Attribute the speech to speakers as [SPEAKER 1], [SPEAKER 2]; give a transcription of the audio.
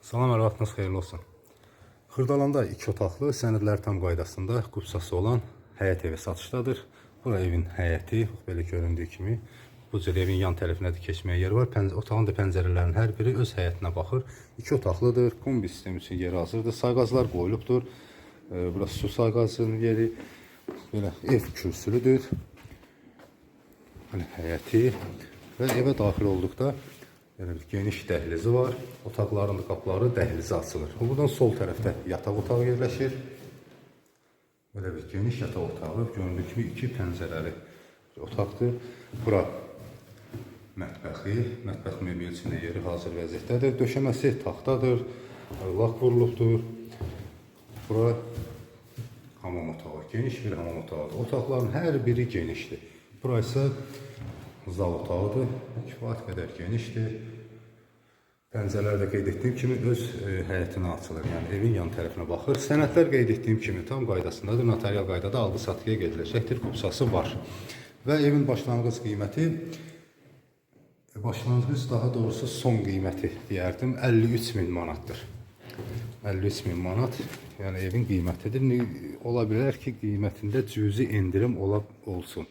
[SPEAKER 1] Salam, hər vaxtınız xeyirli olsun. Xırdalanda 2 otaqlı, sənədlər tam qaydasında, qupsası olan həyət evi satışdadır. Bura evin həyəti, belə göründüyü kimi. Bu cür evin yan tərəfinə də keçməyə yer var. Otağın da pəncərələrin hər biri öz həyətinə baxır. 2 otaqlıdır, kombi sistemi üçün yeri hazırdır. Sayğaclar qoyulubdur. Burası su sayğacının yeri. Belə ev kürsülüdür. Həyəti və evə daxil olduqda bir geniş dəhlizi var. Otaqların qapıları dəhlizə açılır. Buradan sol tərəfdə yataq otağı yerləşir. Belə bir geniş yataq otağı. Göründüyü kimi 2 pəncərəli otaqdır. Bura mətbəxi. Mətbəx mebel içində yeri hazır vəziyyətdədir. Döşəməsi taxtadır. Lak vurulubdur. Bura hamam otağı. Geniş bir hamam otağıdır. Otaqların hər biri genişdir. Bura isə zal otağıdır. Kifayət qədər genişdir. Pəncərələr də qeyd etdiyim kimi öz həyətinə açılır. Yəni evin yan tərəfinə baxır. Sənədlər qeyd etdiyim kimi tam qaydasındadır. Notarial qaydada alqı-satqıya gediləcəkdir. Qupsası var. Və evin başlanğıc qiyməti, daha doğrusu son qiyməti deyərdim, 53.000 manatdır. 53.000 manat, yəni evin qiymətidir. Ola bilər ki, qiymətində cüzi endirim olsun.